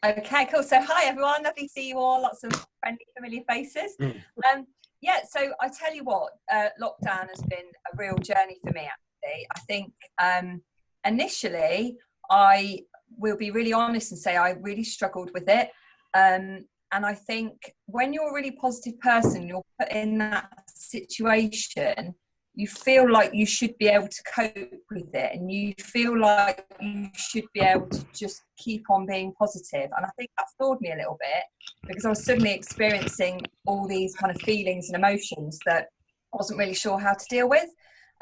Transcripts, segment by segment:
Okay, cool. So hi everyone, lovely to see you all. Lots of friendly, familiar faces. Yeah, so I tell you what, lockdown has been a real journey for me actually. I think initially, I will be really honest and say I really struggled with it. And I think when you're a really positive person, you're put in that situation, you feel like you should be able to cope with it, and you feel like you should be able to just keep on being positive. And I think that floored me a little bit, because I was suddenly experiencing all these kind of feelings and emotions that I wasn't really sure how to deal with.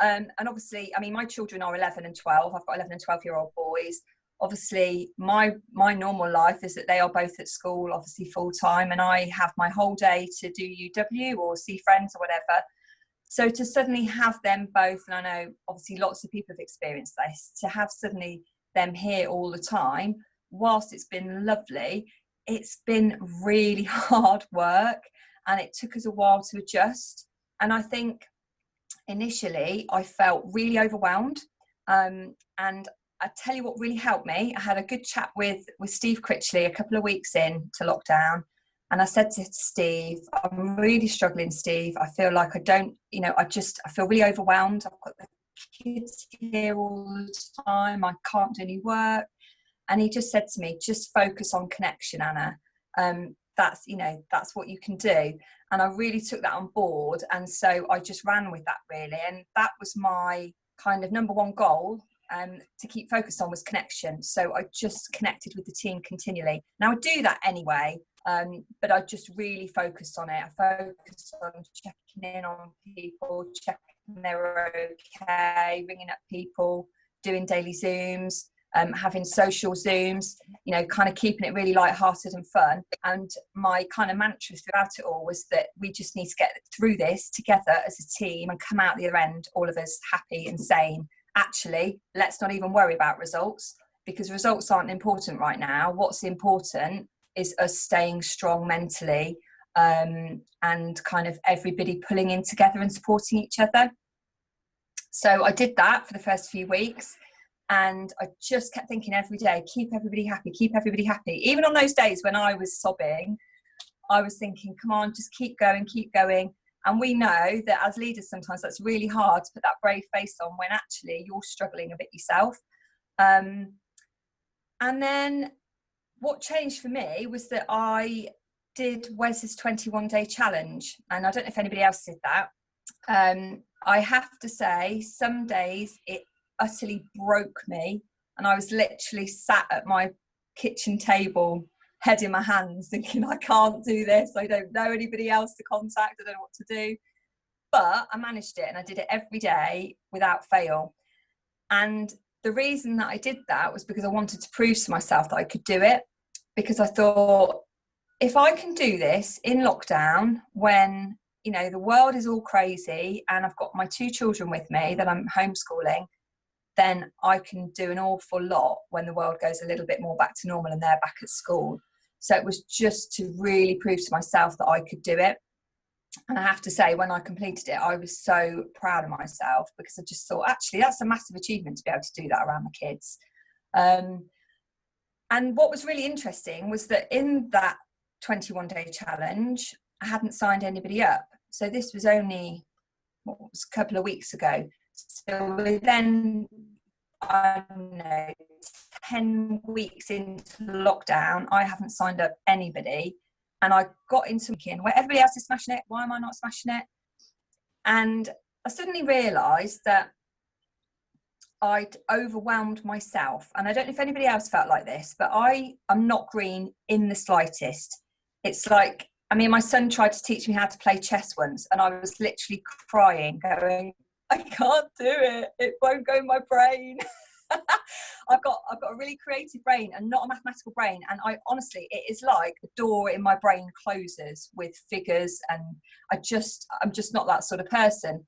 And obviously, I mean, my children are 11 and 12. I've got 11 and 12-year-old boys. Obviously, my normal life is that they are both at school, obviously full time, and I have my whole day to do UW or see friends or whatever. So to suddenly have them both, and I know obviously lots of people have experienced this, to have suddenly them here all the time, whilst it's been lovely, it's been really hard work, and it took us a while to adjust. And I think initially I felt really overwhelmed. And I tell you what really helped me. I had a good chat with Steve Critchley a couple of weeks into lockdown. And I said to Steve, I'm really struggling, Steve. I feel like I feel really overwhelmed. I've got the kids here all the time. I can't do any work. And he just said to me, just focus on connection, Anna. That's what you can do. And I really took that on board. And so I just ran with that really. And that was my kind of number one goal. To keep focused on was connection. So I just connected with the team continually. Now I do that anyway, but I just really focused on it. I focused on checking in on people, checking they were okay, ringing up people, doing daily Zooms, having social Zooms, kind of keeping it really lighthearted and fun. And my kind of mantra throughout it all was that we just need to get through this together as a team and come out the other end, all of us happy and sane. Actually, let's not even worry about results, because results aren't important right now. What's important is us staying strong mentally, and kind of everybody pulling in together and supporting each other. So I did that for the first few weeks, and I just kept thinking every day, keep everybody happy, keep everybody happy. Even on those days when I was sobbing, I was thinking, come on, just keep going, keep going. And we know that as leaders, sometimes that's really hard to put that brave face on when actually you're struggling a bit yourself. And then what changed for me was that I did Wes's 21-day challenge. And I don't know if anybody else did that. I have to say, some days it utterly broke me. And I was literally sat at my kitchen table, head in my hands, thinking, I can't do this. I don't know anybody else to contact. I don't know what to do. But I managed it, and I did it every day without fail. And the reason that I did that was because I wanted to prove to myself that I could do it. Because I thought, if I can do this in lockdown when, the world is all crazy and I've got my 2 children with me that I'm homeschooling, then I can do an awful lot when the world goes a little bit more back to normal and they're back at school. So it was just to really prove to myself that I could do it. And I have to say, when I completed it, I was so proud of myself, because I just thought, actually, that's a massive achievement to be able to do that around the kids. And what was really interesting was that in that 21-day challenge, I hadn't signed anybody up. So this was only a couple of weeks ago. So then, I don't know, 10 weeks into lockdown, I haven't signed up anybody. And I got into thinking, where everybody else is smashing it, why am I not smashing it? And I suddenly realised that I'd overwhelmed myself. And I don't know if anybody else felt like this, but I am not green in the slightest. It's like, my son tried to teach me how to play chess once, and I was literally crying, going, I can't do it. It won't go in my brain. I've got a really creative brain and not a mathematical brain. And I honestly, it is like the door in my brain closes with figures, and I'm just not that sort of person.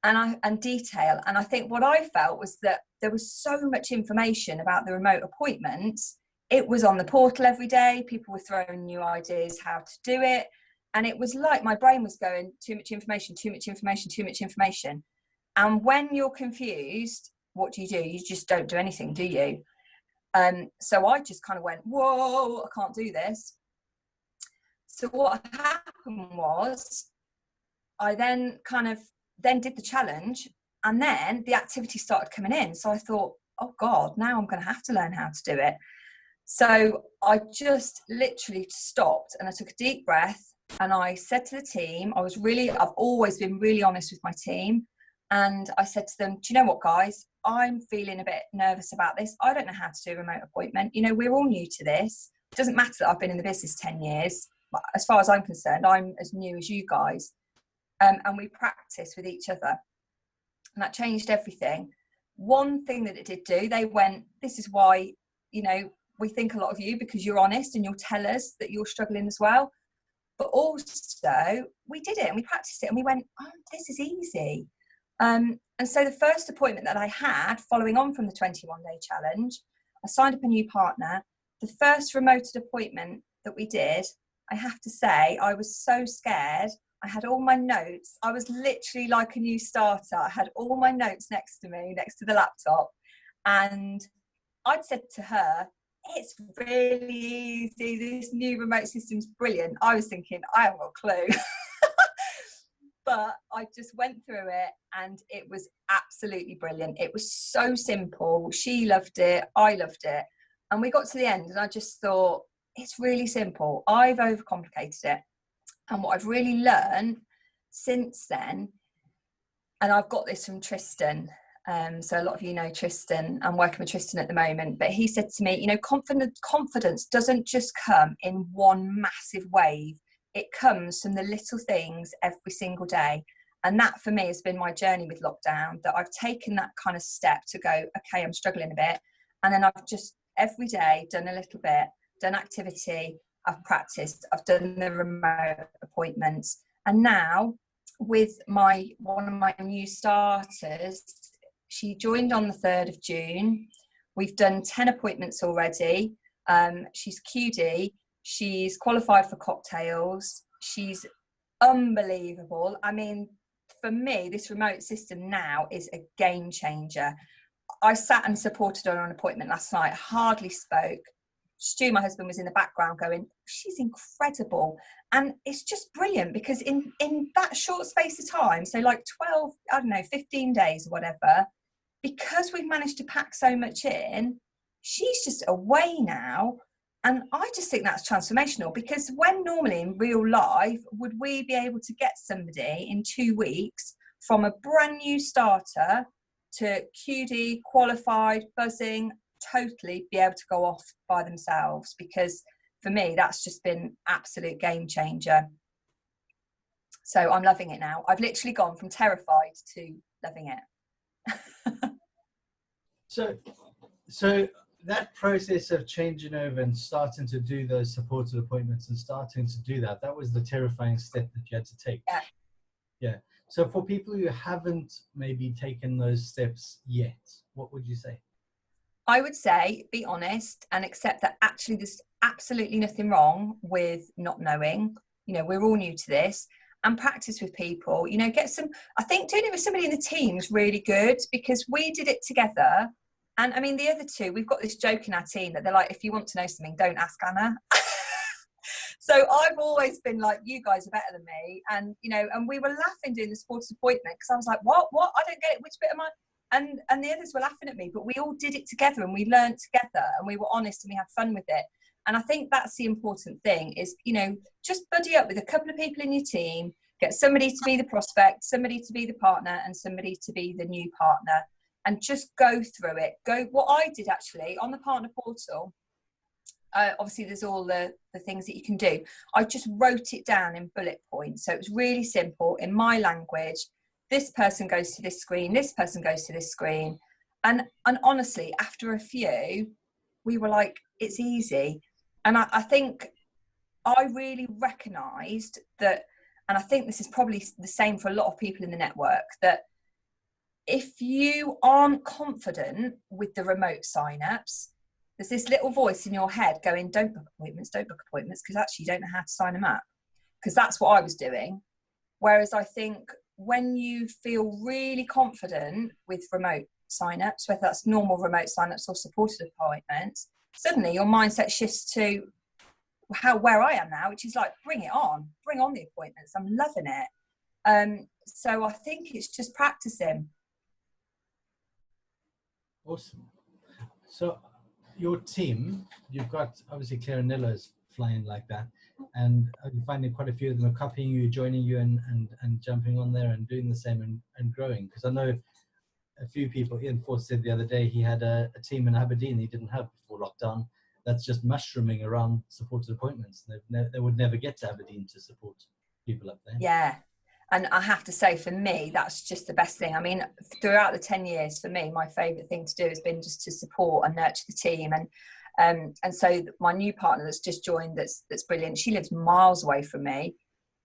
And detail. And I think what I felt was that there was so much information about the remote appointments. It was on the portal every day. People were throwing new ideas how to do it. And it was like my brain was going, too much information, too much information, too much information. And when you're confused, what do? You just don't do anything, do you? So I just kind of went, whoa, I can't do this. So what happened was I then did the challenge, and then the activity started coming in. So I thought, oh God, now I'm going to have to learn how to do it. So I just literally stopped and I took a deep breath, and I said to the team, I've always been really honest with my team. And I said to them, do you know what, guys, I'm feeling a bit nervous about this. I don't know how to do a remote appointment. You know, we're all new to this. It doesn't matter that I've been in the business 10 years. As far as I'm concerned, I'm as new as you guys. And we practice with each other. And that changed everything. One thing that it did do, they went, this is why, you know, we think a lot of you, because you're honest and you'll tell us that you're struggling as well. But also, we did it and we practiced it and we went, oh, this is easy. And so the first appointment that I had, following on from the 21-day challenge, I signed up a new partner. The first remoted appointment that we did, I have to say, I was so scared. I had all my notes. I was literally like a new starter. I had all my notes next to me, next to the laptop. And I'd said to her, it's really easy. This new remote system's brilliant. I was thinking, I haven't got a clue. But I just went through it and it was absolutely brilliant. It was so simple. She loved it. I loved it. And we got to the end and I just thought, it's really simple. I've overcomplicated it. And what I've really learned since then, and I've got this from Tristan. So a lot of you know Tristan. I'm working with Tristan at the moment, but he said to me, you know, confidence doesn't just come in one massive wave. It comes from the little things every single day. And that for me has been my journey with lockdown, that I've taken that kind of step to go, okay, I'm struggling a bit. And then I've just every day done a little bit, done activity, I've practiced, I've done the remote appointments. And now with one of my new starters, she joined on the 3rd of June. We've done 10 appointments already. She's QD. She's qualified for cocktails. She's unbelievable. I mean, for me, this remote system now is a game changer. I sat and supported her on an appointment last night, hardly spoke. Stu, my husband, was in the background going, she's incredible. And it's just brilliant because in that short space of time, so like 12, 15 days or whatever, because we've managed to pack so much in, she's just away now. And I just think that's transformational, because when normally in real life, would we be able to get somebody in 2 weeks from a brand new starter to QD, qualified, buzzing, totally be able to go off by themselves? Because for me, that's just been absolute game changer. So I'm loving it now. I've literally gone from terrified to loving it. So that process of changing over and starting to do those supported appointments and starting to do that was the terrifying step that you had to take. Yeah. So for people who haven't maybe taken those steps yet, what would you say? I would say be honest and accept that actually there's absolutely nothing wrong with not knowing. You know, we're all new to this, and practice with people. You know, I think doing it with somebody in the team is really good, because we did it together. And I mean, the other two, we've got this joke in our team that they're like, if you want to know something, don't ask Anna. So I've always been like, you guys are better than me. And, you know, and we were laughing doing the sports appointment, because I was like, what? I don't get it. Which bit am I? And the others were laughing at me, but we all did it together and we learned together and we were honest and we had fun with it. And I think that's the important thing is, you know, just buddy up with a couple of people in your team, get somebody to be the prospect, somebody to be the partner, and somebody to be the new partner, and just go through it. What I did actually on the partner portal, obviously there's all the things that you can do. I just wrote it down in bullet points. So it was really simple in my language. This person goes to this screen, this person goes to this screen. And honestly, after a few, we were like, it's easy. And I think I really recognised that, and I think this is probably the same for a lot of people in the network, that if you aren't confident with the remote sign-ups, there's this little voice in your head going, don't book appointments, because actually you don't know how to sign them up. Because that's what I was doing. Whereas I think when you feel really confident with remote sign-ups, whether that's normal remote sign-ups or supported appointments, suddenly your mindset shifts to where I am now, which is like, bring on the appointments. I'm loving it. So I think it's just practicing. Awesome. So your team, you've got obviously Clarinello's flying like that, and I'm finding quite a few of them are copying you, joining you, and jumping on there and doing the same and growing. Because I know a few people. Ian Forth said the other day he had a team in Aberdeen he didn't have before lockdown. That's just mushrooming around supported appointments. They would never get to Aberdeen to support people up there. Yeah. And I have to say, for me, that's just the best thing. I mean, throughout the 10 years, for me, my favourite thing to do has been just to support and nurture the team. And so my new partner that's just joined, that's brilliant. She lives miles away from me.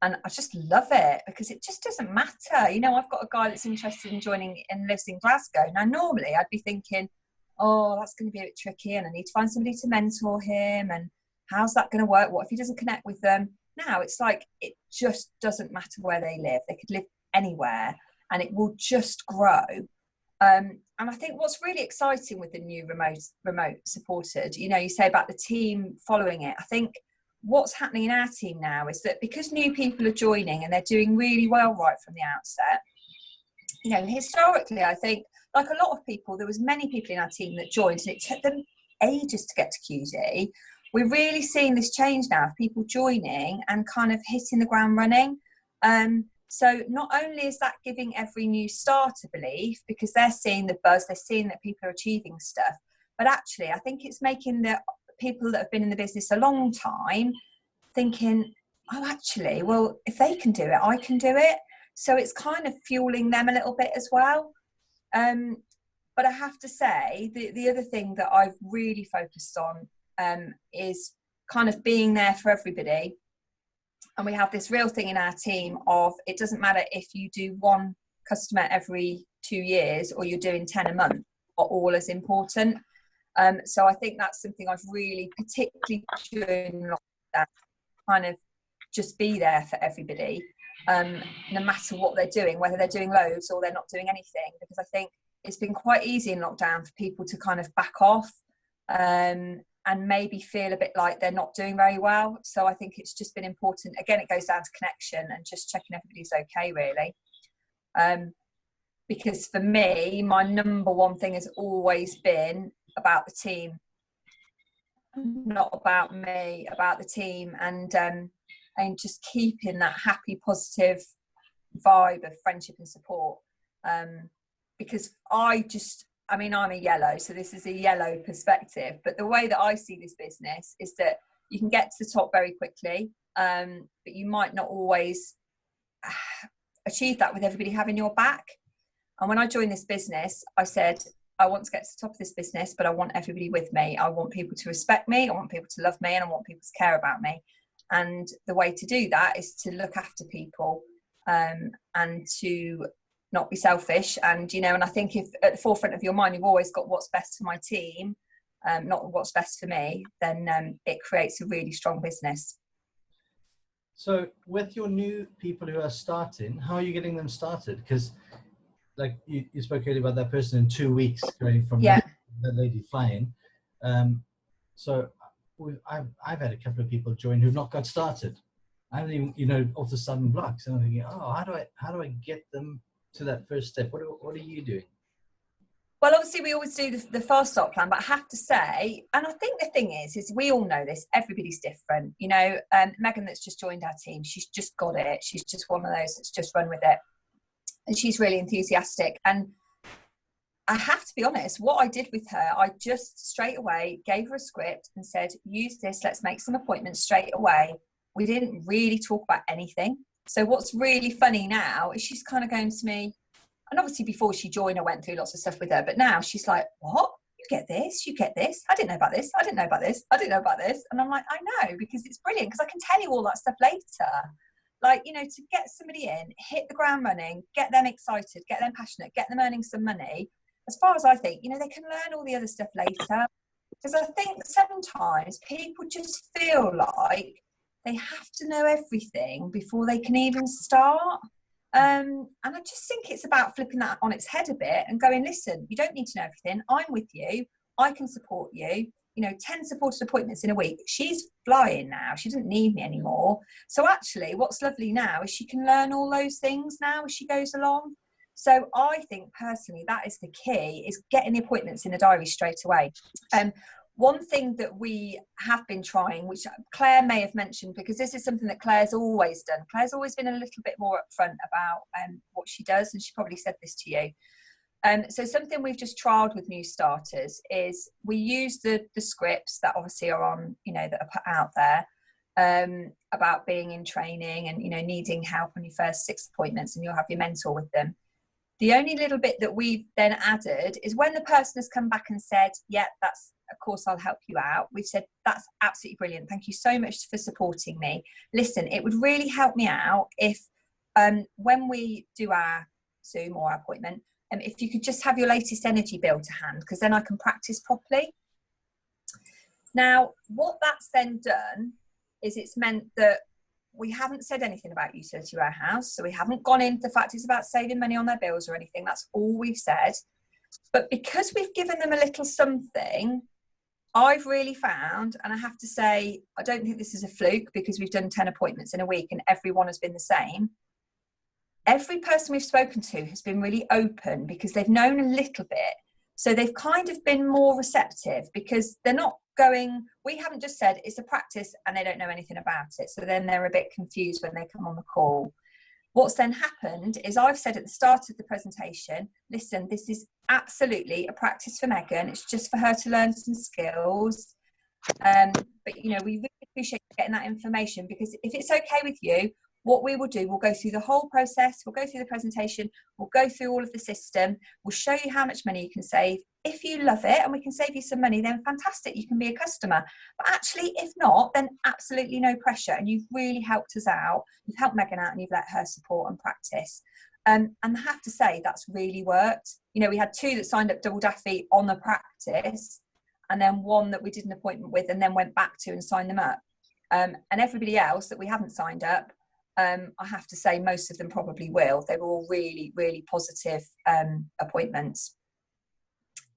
And I just love it because it just doesn't matter. You know, I've got a guy that's interested in joining and lives in Glasgow. Now, normally I'd be thinking, oh, that's going to be a bit tricky and I need to find somebody to mentor him. And how's that going to work? What if he doesn't connect with them? Now it's like, it just doesn't matter where they live. They could live anywhere and it will just grow. And I think what's really exciting with the new remote supported, you know, you say about the team following it. I think what's happening in our team now is that because new people are joining and they're doing really well right from the outset, you know, historically, I think, like a lot of people, there was many people in our team that joined and it took them ages to get to QD. We're really seeing this change now of people joining and kind of hitting the ground running. So not only is that giving every new starter belief because they're seeing the buzz, they're seeing that people are achieving stuff, but actually I think it's making the people that have been in the business a long time thinking, oh, actually, well, if they can do it, I can do it. So it's kind of fueling them a little bit as well. But I have to say, the other thing that I've really focused on is kind of being there for everybody. And we have this real thing in our team of, it doesn't matter if you do one customer every 2 years or you're doing 10 a month, are all as important. So I think that's something I've really, particularly during lockdown, kind of just be there for everybody, no matter what they're doing, whether they're doing loads or they're not doing anything, because I think it's been quite easy in lockdown for people to kind of back off and maybe feel a bit like they're not doing very well. So I think it's just been important. Again, it goes down to connection and just checking everybody's okay, really. Because for me, my number one thing has always been about the team, not about me, about the team, and just keeping that happy, positive vibe of friendship and support. Because I'm a yellow, so this is a yellow perspective, but the way that I see this business is that you can get to the top very quickly, but you might not always achieve that with everybody having your back. And when I joined this business, I said, I want to get to the top of this business, but I want everybody with me. I want people to respect me. I want people to love me, and I want people to care about me. And the way to do that is to look after people and to not be selfish. And, you know, and I think if at the forefront of your mind, you've always got what's best for my team, not what's best for me, then it creates a really strong business. So with your new people who are starting, how are you getting them started? Because like you spoke earlier about that person in 2 weeks going from that lady flying. So I've had a couple of people join who've not got started. I haven't even, you know, off the sudden blocks. And I'm thinking, oh, how do I get them to that first step? What are you doing? Well, obviously we always do the fast start plan, but I have to say, and I think the thing is we all know this, everybody's different. You know, Megan that's just joined our team, she's just got it. She's just one of those that's just run with it. And she's really enthusiastic. And I have to be honest, what I did with her, I just straight away gave her a script and said, use this, let's make some appointments straight away. We didn't really talk about anything. So what's really funny now is she's kind of going to me, and obviously before she joined, I went through lots of stuff with her, but now she's like, what? You get this? I didn't know about this. I didn't know about this. I didn't know about this. And I'm like, I know, because it's brilliant, because I can tell you all that stuff later. Like, you know, to get somebody in, hit the ground running, get them excited, get them passionate, get them earning some money. As far as I think, you know, they can learn all the other stuff later. Because I think sometimes people just feel like they have to know everything before they can even start. And I just think it's about flipping that on its head a bit and going, listen, you don't need to know everything. I'm with you. I can support you. 10 supported appointments in a week. She's flying now. She doesn't need me anymore. So actually, what's lovely now is she can learn all those things now as she goes along. So I think personally, that is the key, is getting the appointments in the diary straight away. One thing that we have been trying, which Claire may have mentioned, because this is something that Claire's always done. Claire's always been a little bit more upfront about what she does, and she probably said this to you. So something we've just trialed with new starters is we use the scripts that obviously are on, that are put out there about being in training and, needing help on your first 6 appointments, and you'll have your mentor with them. The only little bit that we've then added is when the person has come back and said, yeah, that's, of course, I'll help you out. We've said, that's absolutely brilliant. Thank you so much for supporting me. Listen, it would really help me out if when we do our Zoom or our appointment, if you could just have your latest energy bill to hand, because then I can practice properly. Now, what that's then done is it's meant that we haven't said anything about Utility Warehouse. So we haven't gone into the fact it's about saving money on their bills or anything. That's all we've said. But because we've given them a little something, I've really found, and I have to say, I don't think this is a fluke, because we've done 10 appointments in a week and everyone has been the same. Every person we've spoken to has been really open because they've known a little bit. So they've kind of been more receptive, because they're not going, we haven't just said it's a practice and they don't know anything about it. So then they're a bit confused when they come on the call. What's then happened is I've said at the start of the presentation, listen, this is absolutely a practice for Megan. It's just for her to learn some skills. But, we really appreciate getting that information, because if it's okay with you, what we will do, we'll go through the whole process, we'll go through the presentation, we'll go through all of the system, we'll show you how much money you can save. If you love it and we can save you some money, then fantastic, you can be a customer. But actually, if not, then absolutely no pressure. And you've really helped us out. You've helped Megan out and you've let her support and practice. And I have to say, that's really worked. We had 2 that signed up double daffy on the practice, and then 1 that we did an appointment with and then went back to and signed them up. And everybody else that we haven't signed up, I have to say most of them probably will. They were all really, really positive appointments.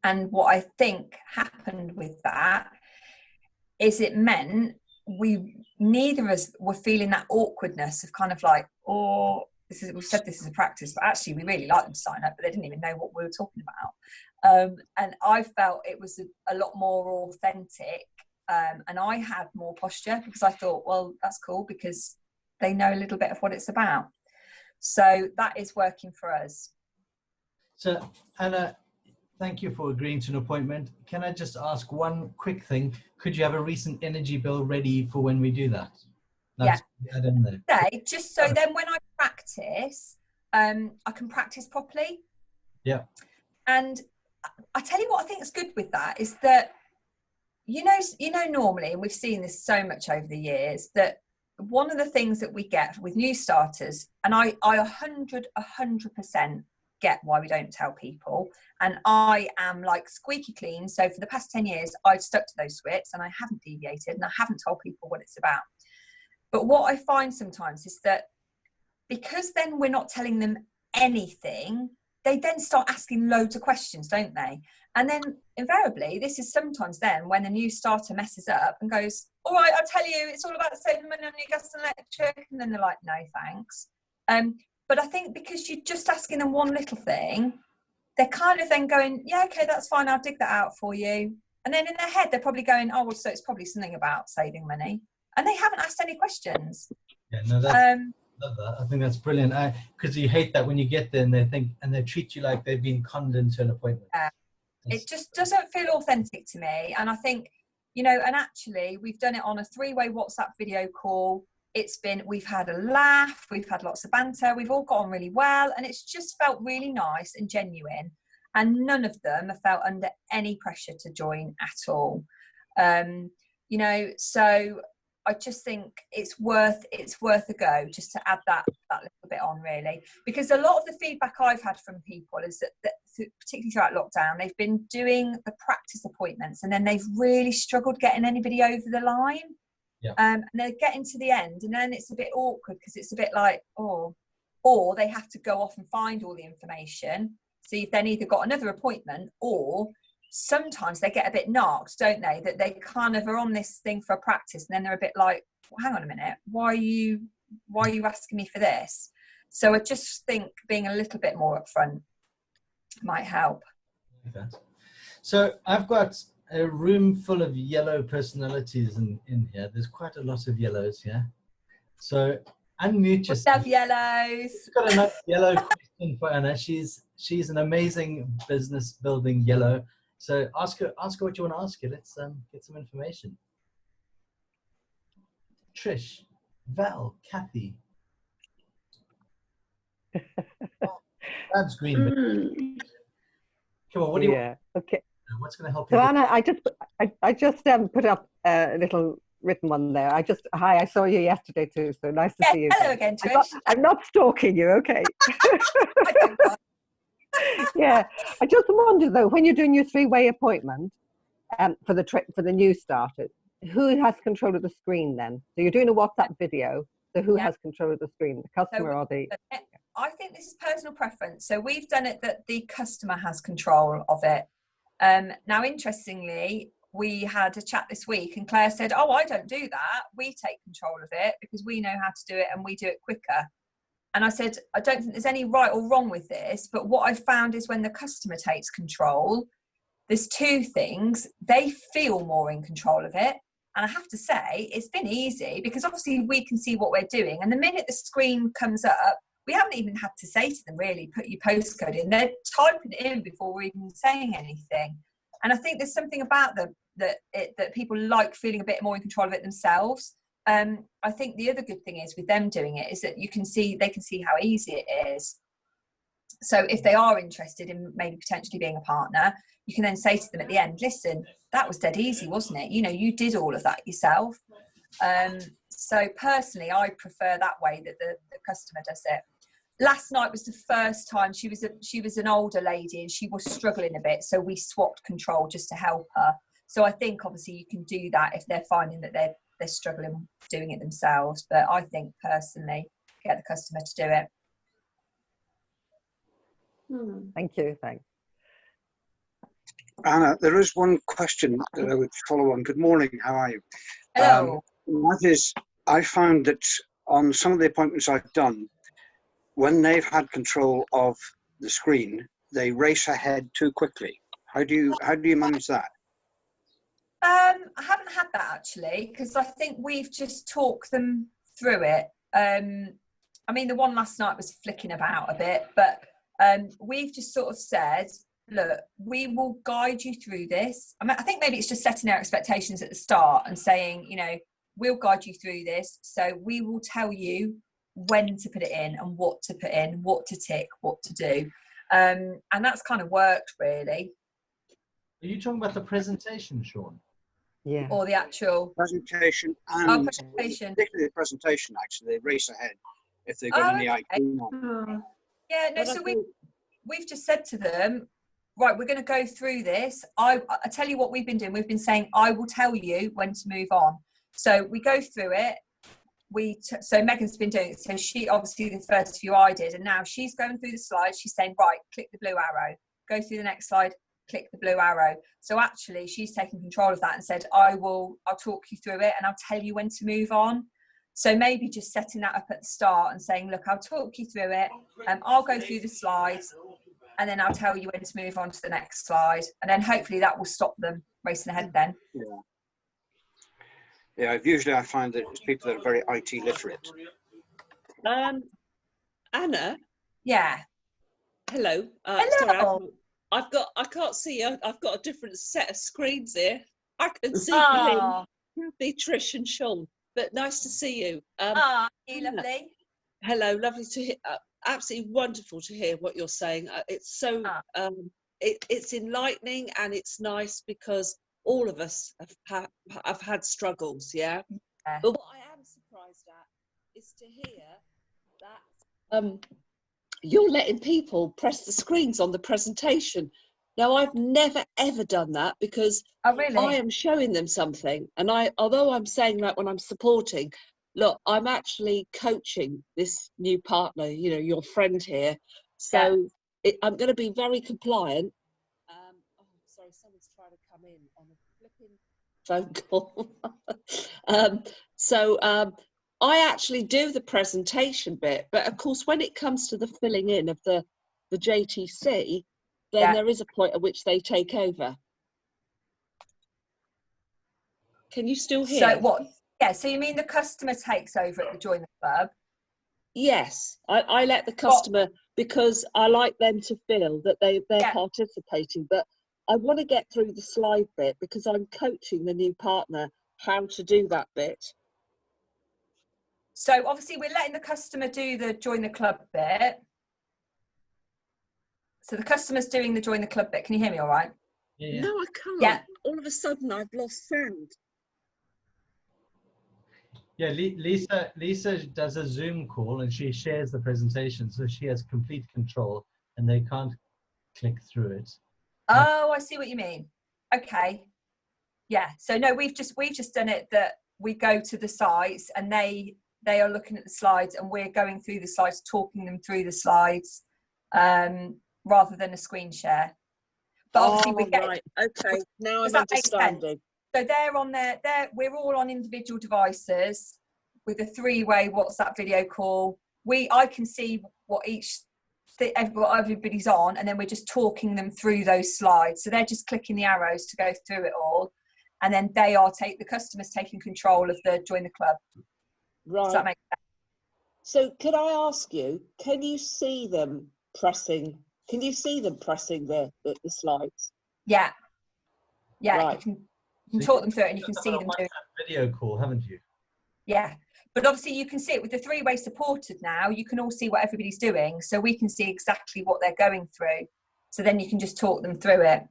And what I think happened with that is it meant neither of us were feeling that awkwardness of kind of like, we've said this is a practice, but actually we really like them to sign up, but they didn't even know what we were talking about. And I felt it was a lot more authentic, and I had more posture, because I thought, well, that's cool, because they know a little bit of what it's about. So that is working for us. So Anna, thank you for agreeing to an appointment. Can I just ask one quick thing? Could you have a recent energy bill ready for when we do that? That's, yeah. I don't know. Just so then when I practice, I can practice properly. Yeah. And I tell you what I think is good with that is that, normally, and we've seen this so much over the years, that one of the things that we get with new starters, and I 100% get why we don't tell people, and I am like squeaky clean. So for the past 10 years, I've stuck to those scripts and I haven't deviated and I haven't told people what it's about. But what I find sometimes is that because then we're not telling them anything, they then start asking loads of questions, don't they? And then invariably, this is sometimes then when the new starter messes up and goes, all right, I'll tell you, it's all about saving money on your gas and electric. And then they're like, no, thanks. But I think because you're just asking them one little thing, they're kind of then going, yeah, okay, that's fine. I'll dig that out for you. And then in their head, they're probably going, oh, well, so it's probably something about saving money. And they haven't asked any questions. Yeah, no, that's, love that. I think that's brilliant. Because you hate that when you get there and they treat you like they've been conned into an appointment. It just doesn't feel authentic to me. And I think, and actually we've done it on a 3-way WhatsApp video call. We've had a laugh, we've had lots of banter, we've all got on really well, and it's just felt really nice and genuine. And none of them have felt under any pressure to join at all. So I just think it's worth a go just to add that little bit on, really, because a lot of the feedback I've had from people is that particularly throughout lockdown, they've been doing the practice appointments and then they've really struggled getting anybody over the line. Yeah. And they're getting to the end and then it's a bit awkward because it's a bit like, oh, or they have to go off and find all the information. So you've then either got another appointment, or sometimes they get a bit narked, don't they? That they kind of are on this thing for a practice, and then they're a bit like, well, hang on a minute, why are you asking me for this? So I just think being a little bit more upfront might help. So I've got a room full of yellow personalities in here. There's quite a lot of yellows here. So unmute yourself. Love yellows. We've got a nice yellow question for Anna. She's an amazing business building yellow. So ask her what you want to ask her. Let's get some information. Trish, Val, Kathy. That's green. Come on, what do you want? Okay. What's going to help you? So Anna, I just put up a little written one there. Hi, I saw you yesterday too, so nice to see you. Hello again, Trish. I'm not stalking you, okay? Yeah, I just wondered though, when you're doing your 3-way appointment for the new starters, who has control of the screen then? So you're doing a WhatsApp video, so who has control of the screen, the customer or the... I think this is personal preference. So we've done it that the customer has control of it. Now, interestingly, we had a chat this week and Claire said, oh, I don't do that. We take control of it because we know how to do it and we do it quicker. And I said, I don't think there's any right or wrong with this. But what I found is when the customer takes control, there's 2 things. They feel more in control of it. And I have to say, it's been easy because obviously we can see what we're doing. And the minute the screen comes up, we haven't even had to say to them, really, put your postcode in. They're typing it in before we're even saying anything. And I think there's something about them that people like feeling a bit more in control of it themselves. I think the other good thing is with them doing it is that they can see how easy it is. So if they are interested in maybe potentially being a partner, you can then say to them at the end, listen, that was dead easy, wasn't it? You know, you did all of that yourself. So personally, I prefer that way, that the customer does it. Last night was the first time. She was an older lady and she was struggling a bit, so we swapped control just to help her. So I think obviously you can do that if they're finding that they're struggling doing it themselves. But I think personally, get the customer to do it. Thank you. Thanks. Anna, there is one question that I would follow on. Good morning. How are you? Hello. That is, I found that on some of the appointments I've done, when they've had control of the screen, they race ahead too quickly. How do you manage that? I haven't had that actually, because I think we've just talked them through it. I mean, the one last night was flicking about a bit, but we've just sort of said, look, we will guide you through this. I mean, I think maybe it's just setting our expectations at the start and saying, you know, we'll guide you through this. So we will tell you when to put it in and what to put in, what to tick, what to do. And that's kind of worked really. Are you talking about the presentation, Sean? Yeah. Or the actual presentation and presentation. Particularly the presentation, actually, they race ahead if they've got any idea. Yeah, no, so we've just said to them, right, we're going to go through this. I tell you what we've been doing. We've been saying, I will tell you when to move on. So we go through it. So Megan's been doing it. So she, obviously the first few I did, and now she's going through the slides. She's saying, right, click the blue arrow. Go through the next slide, click the blue arrow. So actually she's taken control of that and said, I'll talk you through it and I'll tell you when to move on. So maybe just setting that up at the start and saying, look, I'll talk you through it. I'll go through the slides and then I'll tell you when to move on to the next slide. And then hopefully that will stop them racing ahead then. Yeah, usually I find that it's people that are very IT literate. Anna? Yeah. Hello. Hello. Sorry, I can't see you. I've got a different set of screens here. I can see Kathy, Trish and Sean. But nice to see you. You lovely. Hello, lovely to hear. Absolutely wonderful to hear what you're saying. It's so it's enlightening and it's nice because all of us have had struggles, yeah. But what I am surprised at is to hear that you're letting people press the screens on the presentation. Now, I've never ever done that because I am showing them something, and although I'm saying that when I'm supporting, look, I'm actually coaching this new partner, you know, your friend here. So I'm going to be very compliant. Oh, sorry, someone's trying to come in on a flipping phone call. I actually do the presentation bit, but of course, when it comes to the filling in of the JTC, then there is a point at which they take over. Can you still hear? So what? Yeah, so you mean the customer takes over at the Join the Club? Yes, I let the customer, because I like them to feel that they're participating, but I want to get through the slide bit because I'm coaching the new partner how to do that bit. So obviously we're letting the customer do the Join the Club bit. So the customer's doing the Join the Club bit. Can you hear me all right? Yeah. No, I can't. Yeah. All of a sudden I've lost sound. Yeah, Lisa does a Zoom call and she shares the presentation, so she has complete control and they can't click through it. Oh, I see what you mean. Okay. Yeah. So no, we've just done it that we go to the sites and they are looking at the slides and we're going through the slides, talking them through the slides, rather than a screen share. But obviously right. Okay. Now I'm understanding. So they're on we're all on individual devices with a three-way WhatsApp video call. I can see what everybody's on, and then we're just talking them through those slides. So they're just clicking the arrows to go through it all, and then the customer's taking control of the Join the Club. Right. Does that make sense? So could I ask you, can you see them pressing the slides? Yeah. Yeah. Right. You can talk them through it and you can see them doing a video call, haven't you? Yeah. But obviously you can see it with the three-way supported now, you can all see what everybody's doing. So we can see exactly what they're going through. So then you can just talk them through it.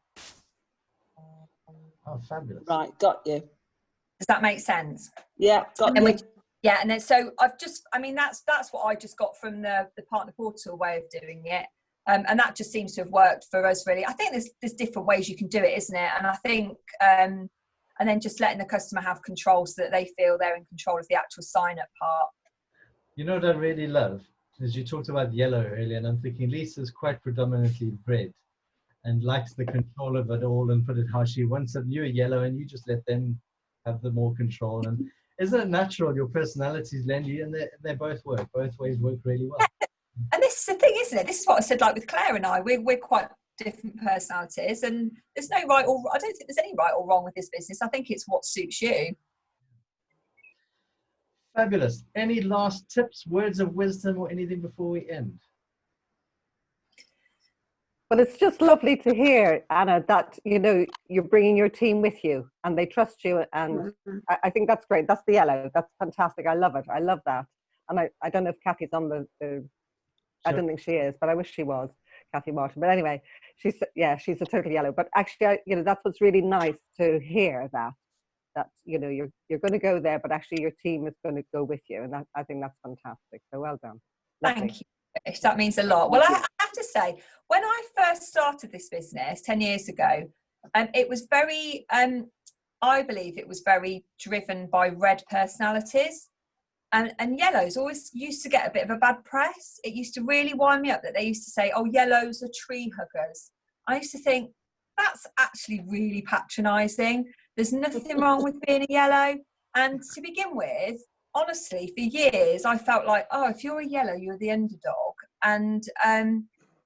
Oh, fabulous. Right, got you. Does that make sense? Yeah, got you. And then so that's what I just got from the partner portal way of doing it. And that just seems to have worked for us really. I think there's different ways you can do it, isn't it? And I think and then just letting the customer have control so that they feel they're in control of the actual sign-up part. You know what I really love is you talked about yellow earlier, and I'm thinking Lisa's quite predominantly red and likes the control of it all and put it how she wants it. You're yellow and you just let them have the more control. And isn't it natural? Your personalities lend you, and they both work. Both ways work really well. And this is the thing, isn't it? This is what I said, like with Claire and I, we're quite different personalities, and there's no right or I don't think there's any right or wrong with this business. I think it's what suits you. Fabulous. Any last tips, words of wisdom, or anything before we end? Well, it's just lovely to hear, Anna, that you're bringing your team with you and they trust you, and I think that's great. That's the yellow. That's fantastic. I love it. I love that. And I don't know if Kathy's on the I don't think she is, but I wish she was, Kathy Martin. But anyway, she's a total yellow. But actually, that's what's really nice to hear, that you're going to go there, but actually your team is going to go with you, and I think that's fantastic. So well done. Lovely. Thank you. That means a lot. Well, I have to say, when I first started this business 10 years ago, it was very, I believe it was very driven by red personalities. And yellows always used to get a bit of a bad press. It used to really wind me up that they used to say, oh, yellows are tree huggers. I used to think, that's actually really patronising. There's nothing wrong with being a yellow. And to begin with, honestly, for years, I felt like, oh, if you're a yellow, you're the underdog. And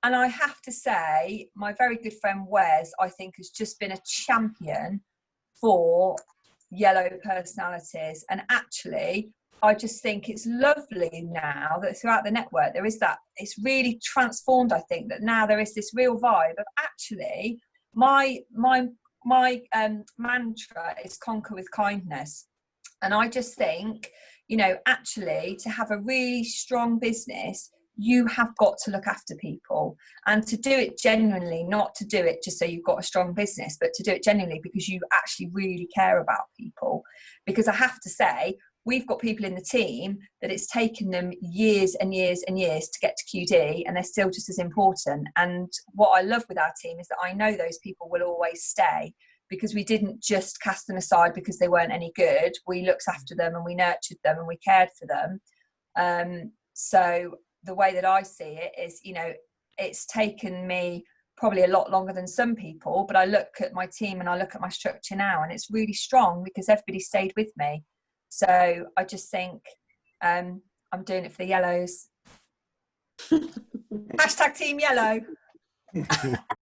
I have to say, my very good friend Wes, I think, has just been a champion for yellow personalities. And actually, I just think it's lovely now that throughout the network there is that. It's really transformed. I think that now there is this real vibe of actually my mantra is conquer with kindness, and I just think actually to have a really strong business, you have got to look after people, and to do it genuinely, not to do it just so you've got a strong business, but to do it genuinely because you actually really care about people. Because I have to say, we've got people in the team that it's taken them years and years and years to get to QD, and they're still just as important. And what I love with our team is that I know those people will always stay because we didn't just cast them aside because they weren't any good. We looked after them and we nurtured them and we cared for them. So the way that I see it is, you know, it's taken me probably a lot longer than some people, but I look at my team and I look at my structure now and it's really strong because everybody stayed with me. So I just think I'm doing it for the yellows. Hashtag Team Yellow.